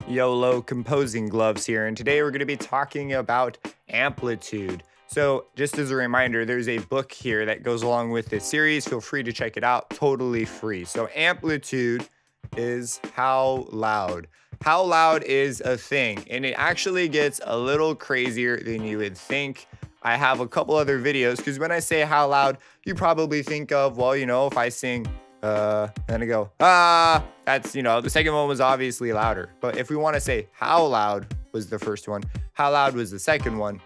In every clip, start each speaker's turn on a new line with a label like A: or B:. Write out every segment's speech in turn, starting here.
A: YOLO composing gloves here, and today we're going to be talking about amplitude. So just as a reminder, there's a book here that goes along with this series. Feel free to check it out, totally free. So amplitude is how loud. How loud is a thing, and it actually gets a little crazier than you would think. I have a couple other videos because when I say how loud, you probably think of, well, if I sing and I go, that's, the second one was obviously louder. But if we want to say how loud was the first one, how loud was the second one,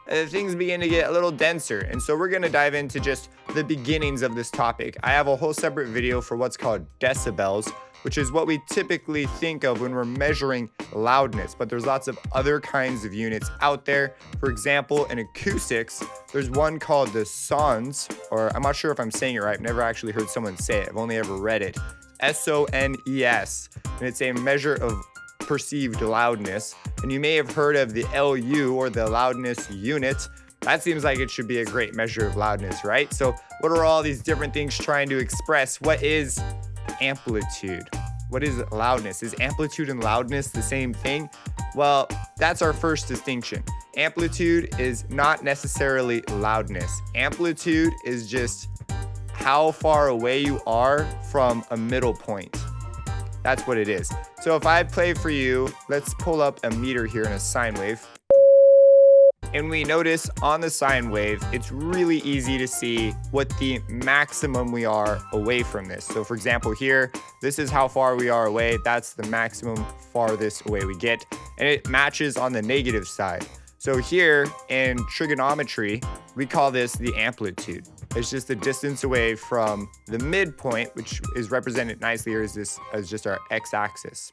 A: things begin to get a little denser. And so we're going to dive into just the beginnings of this topic. I have a whole separate video for what's called decibels, which is what we typically think of when we're measuring loudness, but there's lots of other kinds of units out there. For example, in acoustics, there's one called the SONS, or I'm not sure if I'm saying it right. I've never actually heard someone say it. I've only ever read it. SONES, and it's a measure of perceived loudness. And you may have heard of the LU, or the loudness unit. That seems like it should be a great measure of loudness, right? So what are all these different things trying to express? What is amplitude? What is loudness? Is amplitude and loudness the same thing? Well, that's our first distinction. Amplitude is not necessarily loudness. Amplitude is just how far away you are from a middle point. That's what it is. So if I play for you, let's pull up a meter here in a sine wave. And we notice on the sine wave, it's really easy to see what the maximum we are away from this. So for example, here, this is how far we are away. That's the maximum farthest away we get. And it matches on the negative side. So here in trigonometry, we call this the amplitude. It's just the distance away from the midpoint, which is represented nicely here as just our x-axis.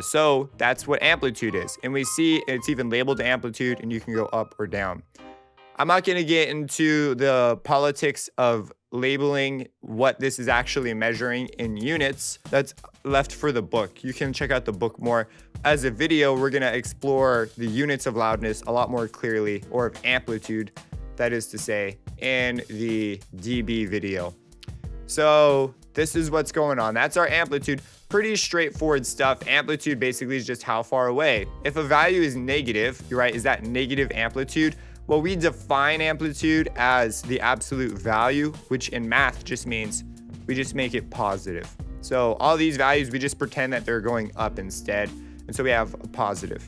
A: So that's what amplitude is. And we see it's even labeled amplitude, and you can go up or down. I'm not going to get into the politics of labeling what this is actually measuring in units. That's left for the book. You can check out the book more. As a video, we're going to explore the units of loudness a lot more clearly, or of amplitude, that is to say, in the dB video. So this is what's going on. That's our amplitude. Pretty straightforward stuff. Amplitude basically is just how far away. If a value is negative, you're right, is that negative amplitude? Well, we define amplitude as the absolute value, which in math just means we just make it positive. So all these values, we just pretend that they're going up instead. And so we have a positive.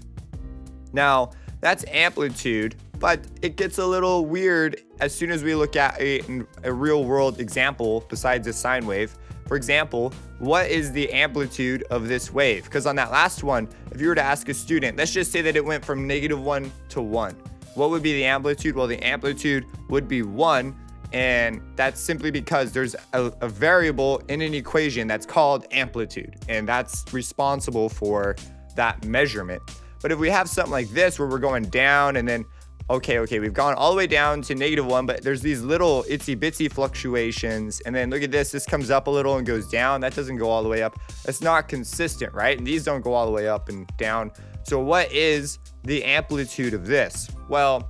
A: Now, that's amplitude, but it gets a little weird as soon as we look at a real world example besides a sine wave. For example, what is the amplitude of this wave? Because on that last one, if you were to ask a student, let's just say that it went from -1 to 1. What would be the amplitude? Well, the amplitude would be 1, and that's simply because there's a variable in an equation that's called amplitude, and that's responsible for that measurement. But if we have something like this where we're going down and then Okay, we've gone all the way down to -1, but there's these little itsy bitsy fluctuations. And then look at this comes up a little and goes down. That doesn't go all the way up. It's not consistent, right? And these don't go all the way up and down. So what is the amplitude of this? Well,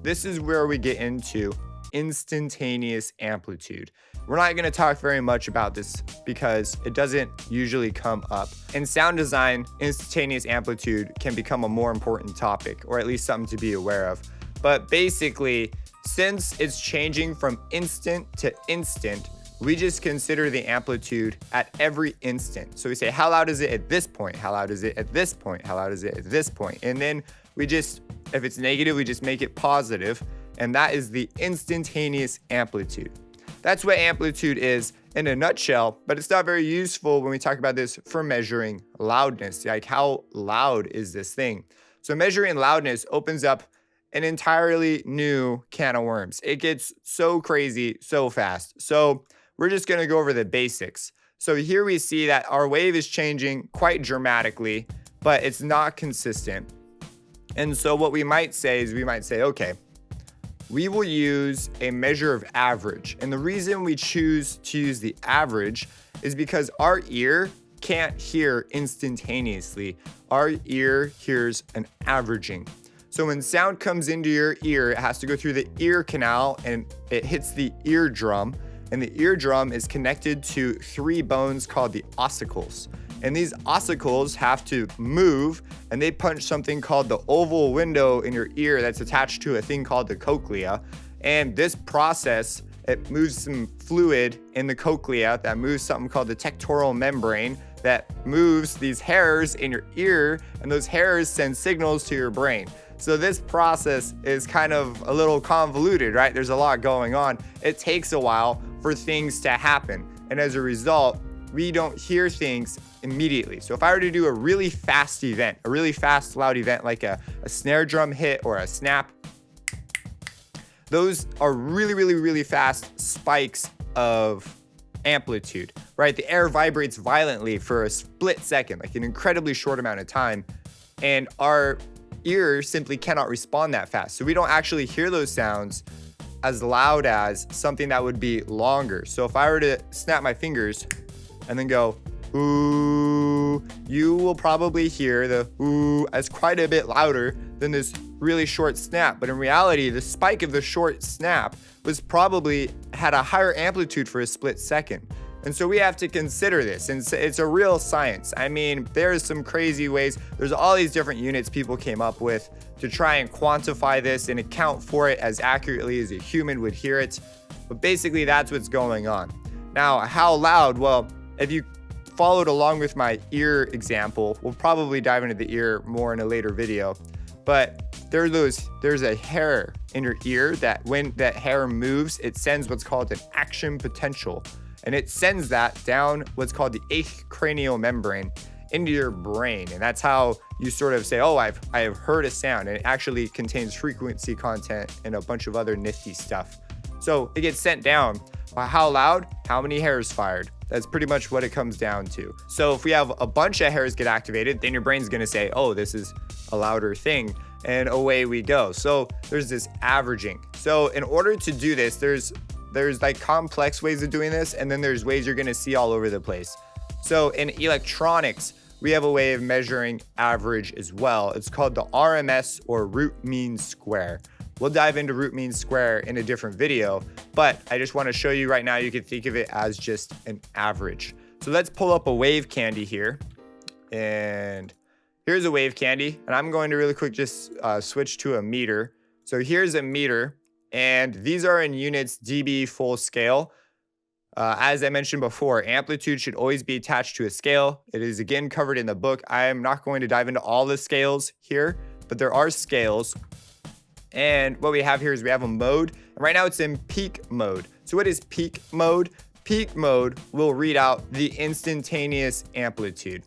A: this is where we get into instantaneous amplitude. We're not going to talk very much about this because it doesn't usually come up. In sound design, instantaneous amplitude can become a more important topic, or at least something to be aware of. But basically, since it's changing from instant to instant, we just consider the amplitude at every instant. So we say, how loud is it at this point? How loud is it at this point? How loud is it at this point? And then we just, if it's negative, we just make it positive. And that is the instantaneous amplitude. That's what amplitude is in a nutshell, but it's not very useful when we talk about this for measuring loudness. Like, how loud is this thing? So measuring loudness opens up an entirely new can of worms. It gets so crazy so fast. So we're just going to go over the basics. So here we see that our wave is changing quite dramatically, but it's not consistent. And so what we might say is okay, we will use a measure of average. And the reason we choose to use the average is because our ear can't hear instantaneously. Our ear hears an averaging. So when sound comes into your ear, it has to go through the ear canal and it hits the eardrum. And the eardrum is connected to 3 bones called the ossicles. And these ossicles have to move, and they punch something called the oval window in your ear that's attached to a thing called the cochlea. And this process, it moves some fluid in the cochlea that moves something called the tectoral membrane that moves these hairs in your ear, and those hairs send signals to your brain. So this process is kind of a little convoluted, right? There's a lot going on. It takes a while for things to happen. And as a result, we don't hear things immediately. So if I were to do a really fast event, a really fast, loud event, like a snare drum hit or a snap, those are really, really, really fast spikes of amplitude, right? The air vibrates violently for a split second, like an incredibly short amount of time. And our ear simply cannot respond that fast. So we don't actually hear those sounds as loud as something that would be longer. So if I were to snap my fingers and then go, ooh, you will probably hear the ooh as quite a bit louder than this really short snap. But in reality, the spike of the short snap was probably had a higher amplitude for a split second. And so we have to consider this, and it's a real science. I mean, there's some crazy ways. There's all these different units people came up with to try and quantify this and account for it as accurately as a human would hear it. But basically, that's what's going on. Now, how loud? Well, if you followed along with my ear example, we'll probably dive into the ear more in a later video. But there's a hair in your ear that when that hair moves, it sends what's called an action potential. And it sends that down what's called the eighth cranial membrane into your brain. And that's how you sort of say, oh, I have heard a sound. And it actually contains frequency content and a bunch of other nifty stuff. So it gets sent down. How loud? How many hairs fired? That's pretty much what it comes down to. So if we have a bunch of hairs get activated, then your brain's gonna say, oh, this is a louder thing. And away we go. So there's this averaging. So in order to do this, there's like complex ways of doing this, and then there's ways you're gonna see all over the place. So in electronics, we have a way of measuring average as well. It's called the RMS, or root mean square. We'll dive into root mean square in a different video, but I just wanna show you right now, you can think of it as just an average. So let's pull up a wave candy here. And here's a wave candy, and I'm going to really quick just switch to a meter. So here's a meter. And these are in units dB full scale. As I mentioned before, amplitude should always be attached to a scale. It is again covered in the book. I am not going to dive into all the scales here, but there are scales. And what we have here is we have a mode. And right now it's in peak mode. So what is peak mode? Peak mode will read out the instantaneous amplitude.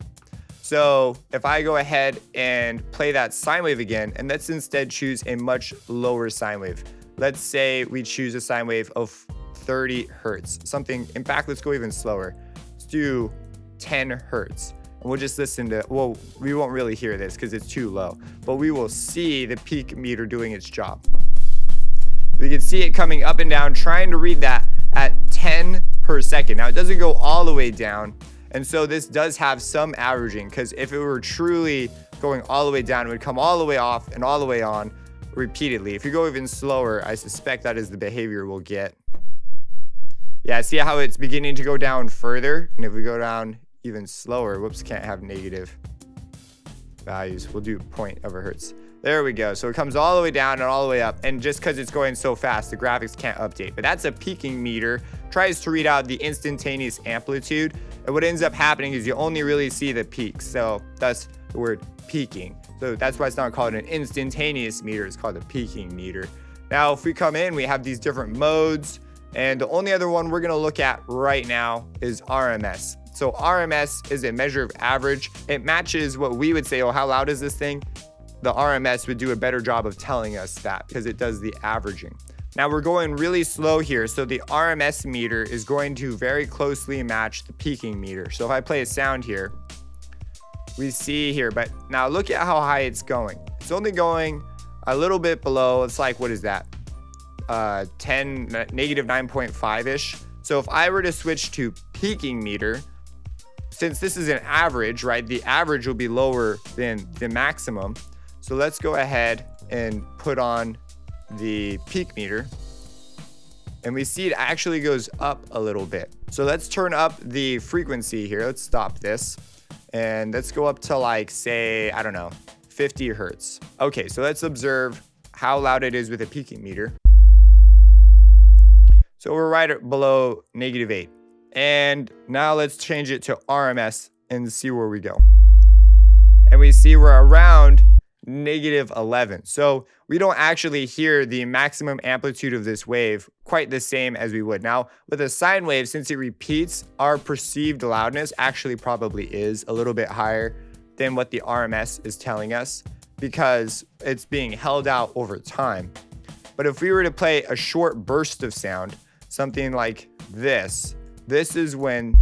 A: So if I go ahead and play that sine wave again, and let's instead choose a much lower sine wave. Let's say we choose a sine wave of 30 hertz. Something, in fact, let's go even slower. Let's do 10 hertz. And we'll just listen to, well, we won't really hear this because it's too low, but we will see the peak meter doing its job. We can see it coming up and down, trying to read that at 10 per second. Now, it doesn't go all the way down. And so this does have some averaging, because if it were truly going all the way down, it would come all the way off and all the way on repeatedly. If you go even slower, I suspect that is the behavior we'll get. Yeah, see how it's beginning to go down further? And if we go down even slower, whoops, can't have negative values. We'll do 0.1 hertz. There we go. So it comes all the way down and all the way up. And just because it's going so fast, the graphics can't update. But that's a peaking meter. Tries to read out the instantaneous amplitude. And what ends up happening is you only really see the peaks. So that's the word peaking. So that's why it's not called an instantaneous meter. It's called a peaking meter. Now, if we come in, we have these different modes. And the only other one we're going to look at right now is RMS. So RMS is a measure of average. It matches what we would say, oh, how loud is this thing? The RMS would do a better job of telling us that because it does the averaging. Now we're going really slow here. So the RMS meter is going to very closely match the peaking meter. So if I play a sound here, we see here, but now look at how high it's going. It's only going a little bit below. It's like, what is that? Negative 9.5-ish. So if I were to switch to peaking meter, since this is an average, right? The average will be lower than the maximum. So let's go ahead and put on the peak meter. And we see it actually goes up a little bit. So let's turn up the frequency here. Let's stop this. And let's go up to like, say, I don't know, 50 hertz. Okay, so let's observe how loud it is with a peaking meter. So we're right below -8. And now let's change it to RMS and see where we go. And we see we're around -11. So we don't actually hear the maximum amplitude of this wave quite the same as we would. Now, with a sine wave, since it repeats, our perceived loudness actually probably is a little bit higher than what the RMS is telling us because it's being held out over time. But if we were to play a short burst of sound, something like this is when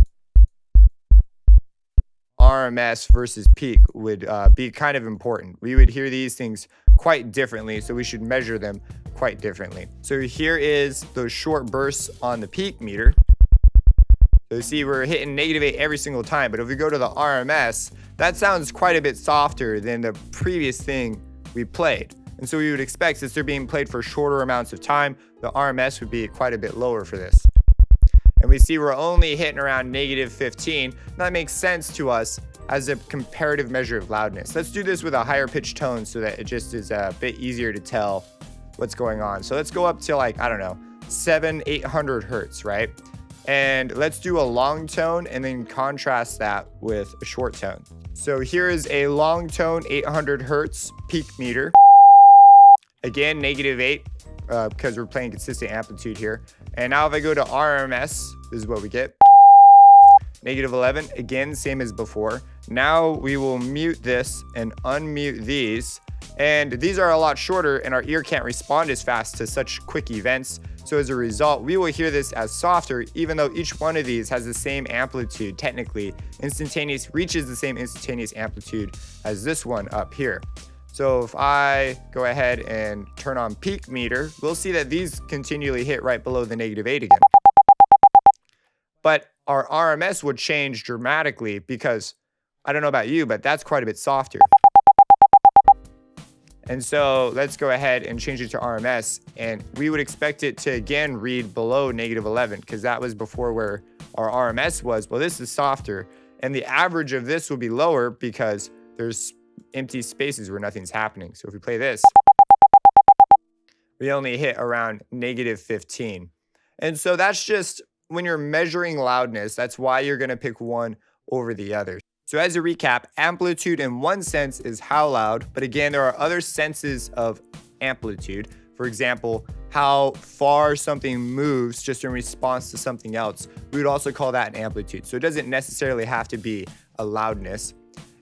A: RMS versus peak would be kind of important. We would hear these things quite differently, so we should measure them quite differently. So here is those short bursts on the peak meter. So you see we're hitting -8 every single time, but if we go to the RMS, that sounds quite a bit softer than the previous thing we played. And so we would expect, since they're being played for shorter amounts of time, the RMS would be quite a bit lower for this. And we see we're only hitting around -15. That makes sense to us as a comparative measure of loudness. Let's do this with a higher pitch tone so that it just is a bit easier to tell what's going on. So let's go up to like, I don't know, 700-800 hertz, right? And let's do a long tone and then contrast that with a short tone. So here is a long tone 800 hertz peak meter. Again, -8 because we're playing consistent amplitude here. And now if I go to RMS, this is what we get. -11, again, same as before. Now we will mute this and unmute these. And these are a lot shorter and our ear can't respond as fast to such quick events. So as a result, we will hear this as softer, even though each one of these has the same amplitude. Technically, Instantaneous reaches the same instantaneous amplitude as this one up here. So if I go ahead and turn on peak meter, we'll see that these continually hit right below the -8 again. But our RMS would change dramatically because, I don't know about you, but that's quite a bit softer. And so let's go ahead and change it to RMS, and we would expect it to again read below -11 because that was before where our RMS was. Well, this is softer, and the average of this will be lower because there's empty spaces where nothing's happening. So if we play this, we only hit around -15. And so that's just when you're measuring loudness, that's why you're going to pick one over the other. So as a recap, amplitude in one sense is how loud, but again, there are other senses of amplitude. For example, how far something moves just in response to something else. We would also call that an amplitude. So it doesn't necessarily have to be a loudness.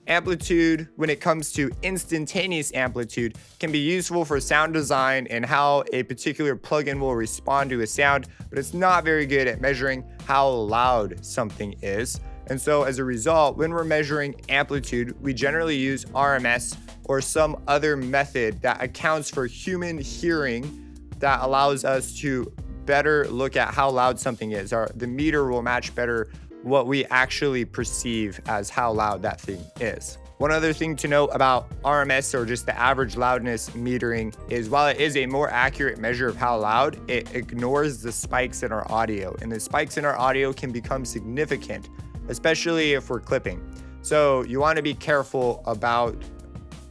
A: Amplitude, when it comes to instantaneous amplitude, can be useful for sound design and how a particular plugin will respond to a sound, but it's not very good at measuring how loud something is. And so as a result, when we're measuring amplitude, we generally use RMS or some other method that accounts for human hearing that allows us to better look at how loud something is. The meter will match better what we actually perceive as how loud that thing is. One other thing to note about RMS, or just the average loudness metering, is while it is a more accurate measure of how loud, it ignores the spikes in our audio. And the spikes in our audio can become significant, especially if we're clipping. So you want to be careful about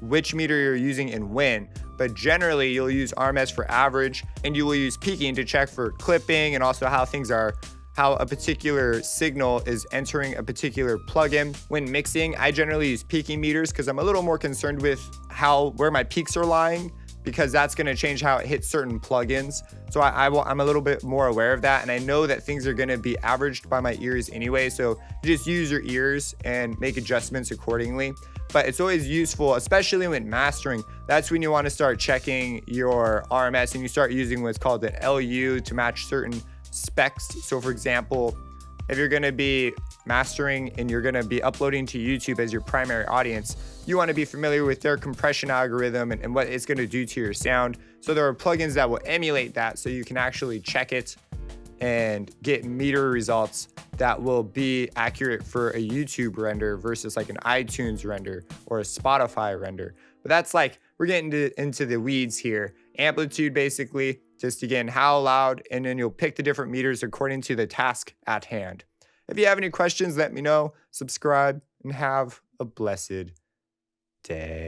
A: which meter you're using and when, but generally you'll use RMS for average, and you will use peaking to check for clipping and also how a particular signal is entering a particular plugin. When mixing, I generally use peaking meters because I'm a little more concerned with where my peaks are lying, because that's going to change how it hits certain plugins. So I'm a little bit more aware of that, and I know that things are going to be averaged by my ears anyway, so you just use your ears and make adjustments accordingly. But it's always useful, especially when mastering. That's when you want to start checking your RMS, and you start using what's called an LU to match certain specs. So for example, if you're going to be mastering and you're going to be uploading to YouTube as your primary audience, you want to be familiar with their compression algorithm and what it's going to do to your sound. So there are plugins that will emulate that, so you can actually check it and get meter results that will be accurate for a YouTube render versus like an iTunes render or a Spotify render. But that's like, we're getting into the weeds here. Amplitude, basically, just again, how loud, and then you'll pick the different meters according to the task at hand. If you have any questions, let me know, subscribe, and have a blessed day.